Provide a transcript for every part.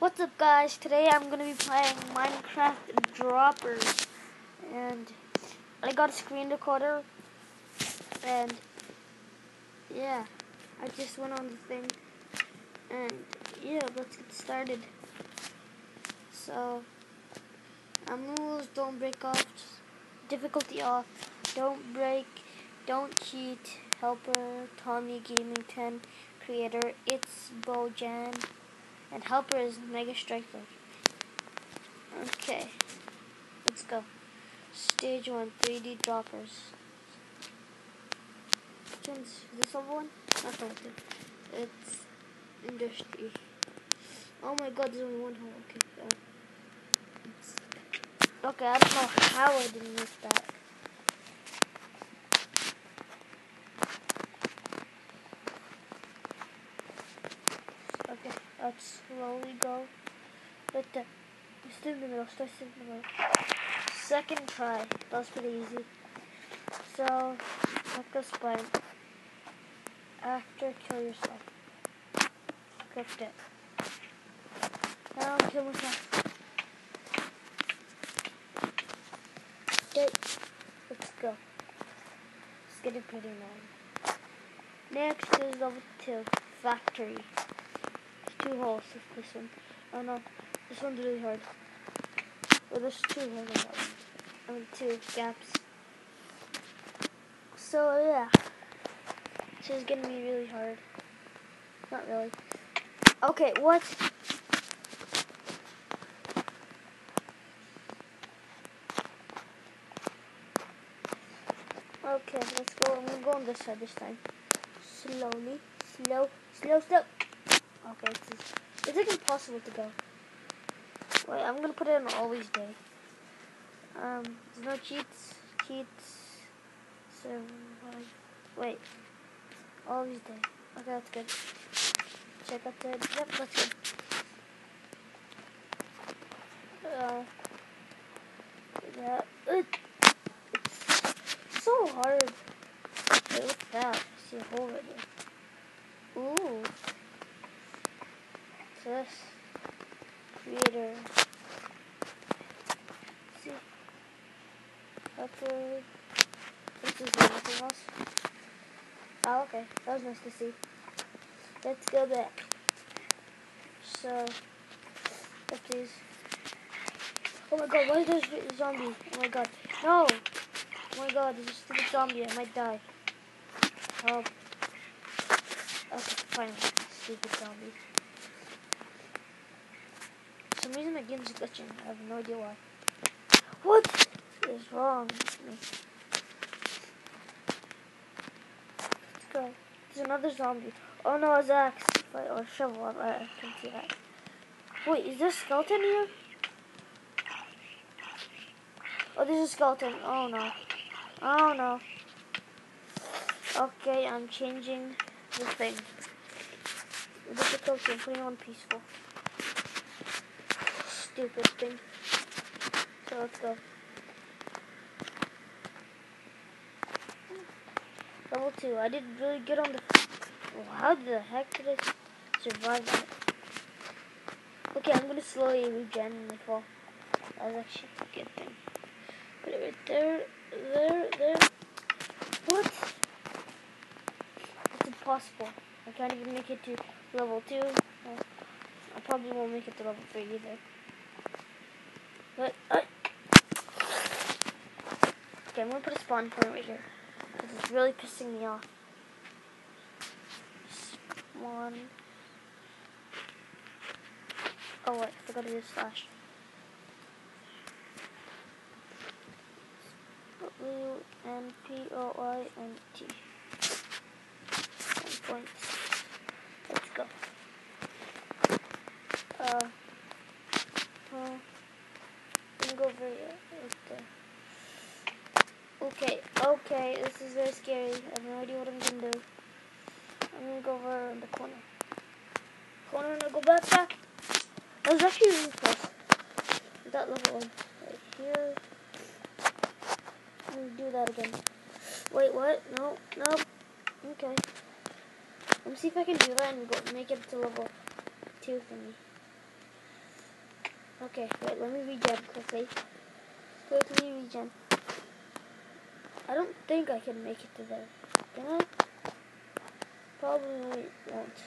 What's up, guys? Today I'm gonna be playing Minecraft Droppers, and I got a screen recorder, and yeah, I just went on the thing, and yeah, let's get started. So, rules: don't break off, difficulty off, don't break, don't cheat, helper, Tommy Gaming 10, creator, it's Bojan, and helper is Mega Striker. Okay, let's go. Stage 1, 3D droppers. Is this level 1? Not level 2. It's industry. Oh my god, there's only one hole. Okay, I don't know how I didn't miss that. Okay, let's slowly go. But still in the middle, still in the middle. Second try. That was pretty easy. So, let's go spine. After, kill yourself. Cooked it. Now kill myself. Okay, let's go. It's getting pretty long. Next is level 2, factory. There's 2 holes with this one. Oh no, this one's really hard. Well, there's 2 holes in that one. I mean 2 gaps. So yeah, this is gonna be really hard. Not really. Okay, what? Okay, let's go. I'm gonna go on this side this time. Slowly. Slow. Okay, it's like impossible to go. Wait, I'm gonna put it on always day. There's no cheats. So, wait. Always day. Okay, that's good. Check out the, yep, that's good. Yeah, it's so hard. Wait, what's that? I see a hole right there. Ooh. So this creator. Let's see. Upload. This is anything else. Oh, okay. That was nice to see. Let's go back. So, please. Oh my god, why is there a zombie? Oh my god. No! Oh my god, there's a stupid zombie. I might die. Help. Okay, finally. Stupid zombie. For some reason my game's glitching. I have no idea why. What is wrong with me? Let's go. There's another zombie. Oh no, it's axe. Or shovel. I can see that. Wait, is there a skeleton here? Oh, there's a skeleton. Oh no. Oh no. Okay, I'm changing the thing. Difficulty, I'm putting on peaceful. Stupid thing. So let's go. Level 2. I did really good on the... Oh, how the heck did I survive that? Okay, I'm gonna slowly regen when I fall. That was actually a good thing. Put it right there. What? It's impossible. I can't even make it to level 2. I probably won't make it to level 3 either. But, okay, I'm gonna put a spawn point right here. Because it's really pissing me off. Spawn. Oh wait, I forgot to do slash. WNPOINT. 1 point. Let's go. I'm gonna go over here. Okay, this is very scary. I have no idea what I'm gonna do. I'm gonna go over in the corner. And I'll go back. That was actually really close. That level 1 right here. I'm gonna do that again. Wait, what? No. Okay. Let me see if I can do that and make it to level 2 for me. Okay, wait, let me regen quickly. Quickly regen. I don't think I can make it to there. Can I? Probably won't.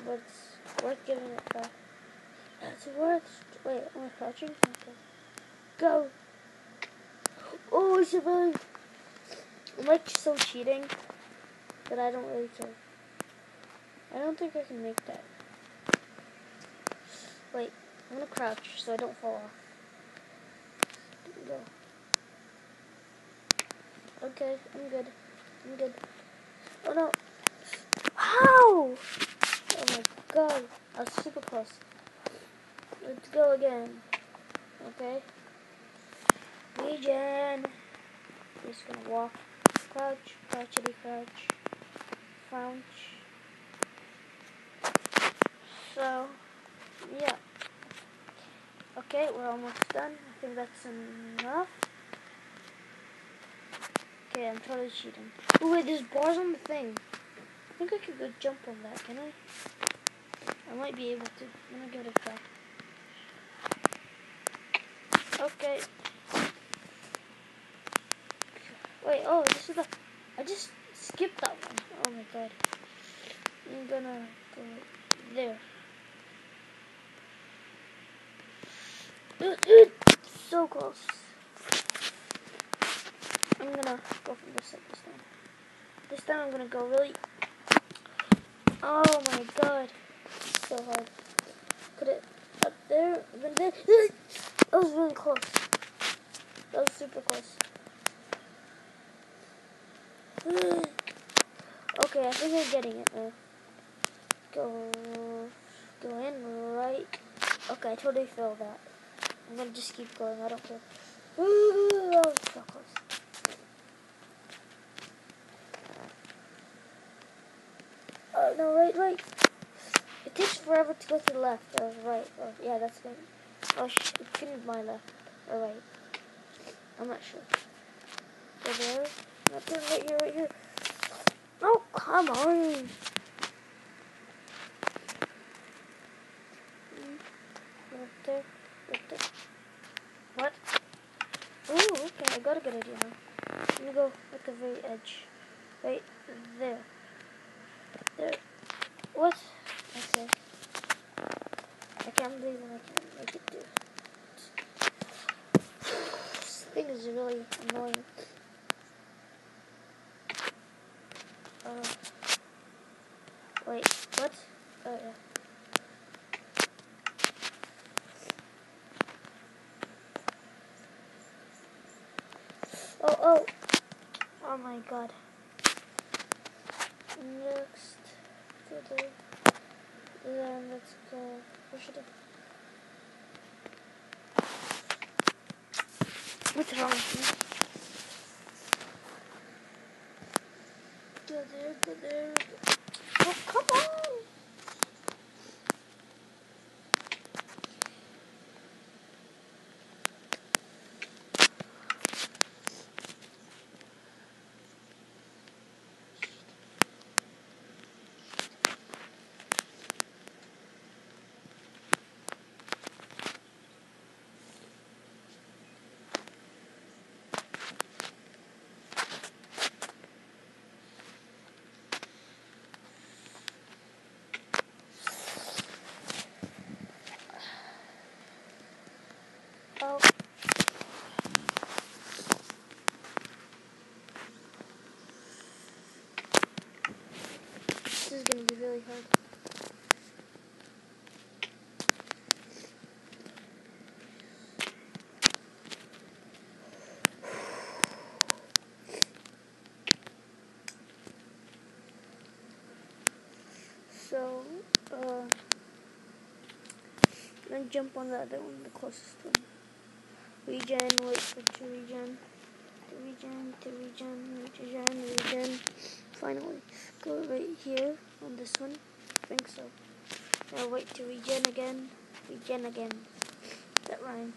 But it's worth giving it a try. It's worth... Wait, am I crouching? Okay. Go! Oh, I survived! I'm like so cheating that I don't really care. I don't think I can make that. Wait, I'm gonna crouch so I don't fall off. Go. Okay, I'm good. I'm good. Oh no! How? Oh my god, I was super close. Let's go again. Okay. Regen. Just gonna walk. Crouch, crouchity crouch. Crouch. So, yeah. Okay, we're almost done. I think that's enough. Okay, I'm totally cheating. Oh wait, there's bars on the thing. I think I could go jump on that, can I? I might be able to. I'm gonna give it a try. Okay. Wait, oh, this is the... I just skipped that one. Oh my god. I'm gonna go there. So close. I'm gonna go from this side this time. This time I'm gonna go really... Oh my god. So hard. Put it up there, then there. That was really close. That was super close. Okay, I think I'm getting it now. Go in right. Okay, I totally failed that. I'm gonna just keep going. I don't care. Oh, so close. Oh no, right. It takes forever to go to the left or right. Oh yeah, that's good. Oh, it's gonna be my left or right. I'm not sure. Go there. Not there. Right here. Oh, come on. Right there. What? Oh, okay. I got a good idea now. I'm gonna go at the very edge. Right there. There. What? Okay. I can't believe I can't make it do. This thing is really annoying. Wait, what? Oh yeah. Oh my god. Next to the... Then let's go... Where should I... What's wrong with me? Go there. Oh, come on! Oh. This is gonna be really hard. So, then jump on the other one, the closest one. Regen, wait for it to regen. Regen. Finally, go right here on this one. I think so. Now wait to regen again. That rhyme.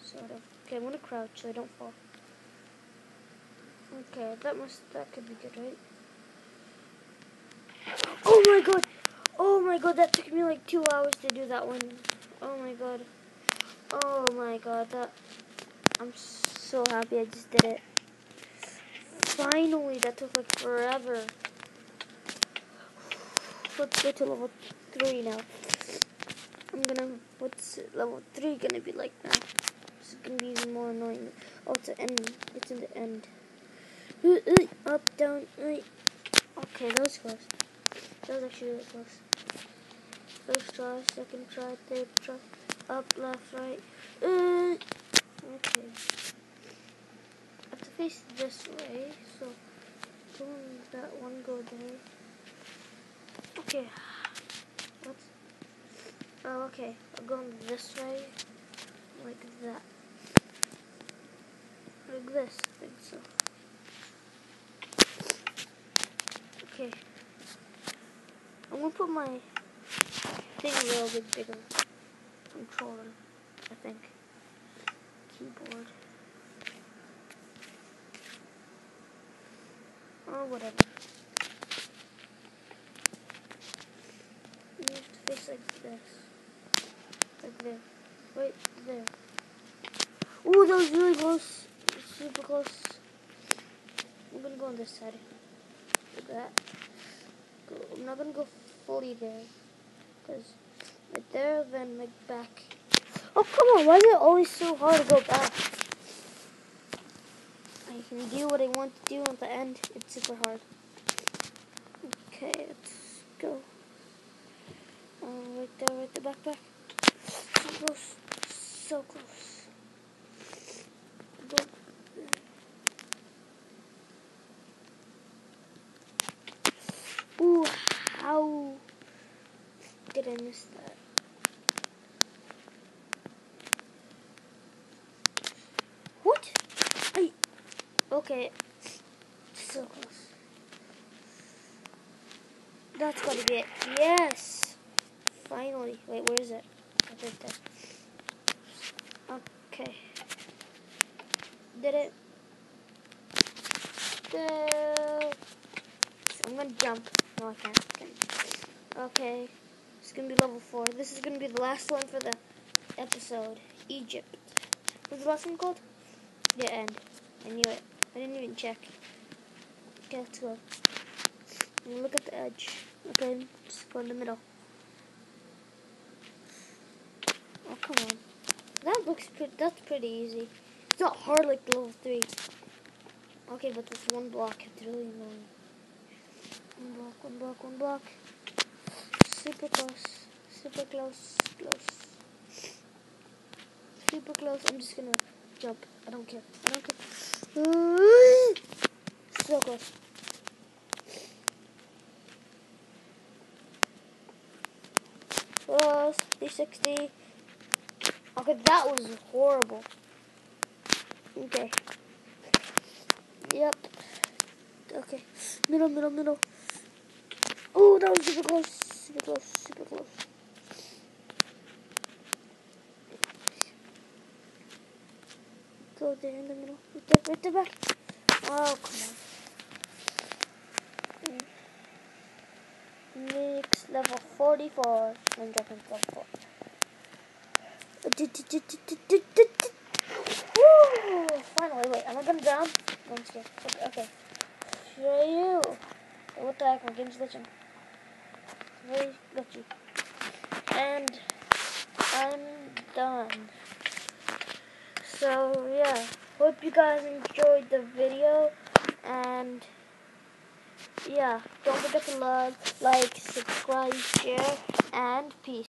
Sort of. Okay, I'm gonna crouch so I don't fall. Okay, that could be good, right? Oh my god, that took me like like 2 hours to do that one. Oh my god. Oh my god. I'm so happy I just did it. Finally, that took like forever. Let's go to level 3 now. What's level 3 gonna be like now? It's gonna be even more annoying. Oh, it's an end. It's in the end. Up, down, Okay, that was close. That was actually really close. First try, second try, third try. Up, left, right. Okay. I have to face this way, so doing that one, go there. Okay. What? Oh, okay. I'm going this way, like that. Like this, I think so. Okay. I'm gonna put my thing a little bit bigger. Controller, I think. Keyboard. Or whatever. You have to face like this. Like there. Right there. Ooh, that was really close. Super close. I'm gonna go on this side. Like that. I'm not gonna go fully there. Because right there, then like back. Oh, come on. Why is it always so hard to go back? I can do what I want to do at the end. It's super hard. Okay, let's go. Right there, right there, back. So close. So close. Go. Ooh, how did I miss that? What? Okay, so close. That's gotta be it. Yes! Finally. Wait, where is it? Right there. Okay. Did it. Go. I'm gonna jump. No, I can't. Okay. It's gonna be level 4. This is gonna be the last one for the episode. Egypt. What's the last one called? The end. I knew it. I didn't even check. Okay, let's go. And look at the edge. Okay, just go in the middle. Oh, come on. That's pretty easy. It's not hard like level 3. Okay, but this one block, it's really annoying. One block. Super close. Super close. Super close. I'm just gonna jump. I don't care. So close. Close. 360. Okay, that was horrible. Okay. Yep. Okay. Middle. Oh, that was super close. Go there in the middle. Right there, back. Oh, come on. Next, level 44. I'm dropping level 4. Woo! Finally, wait, am I gonna drown? I'm scared. Okay. Show you. What the heck, my game's glitching. Very glitchy. And I'm done. So, yeah. Hope you guys enjoyed the video. And, yeah. Don't forget to like, subscribe, share, and peace.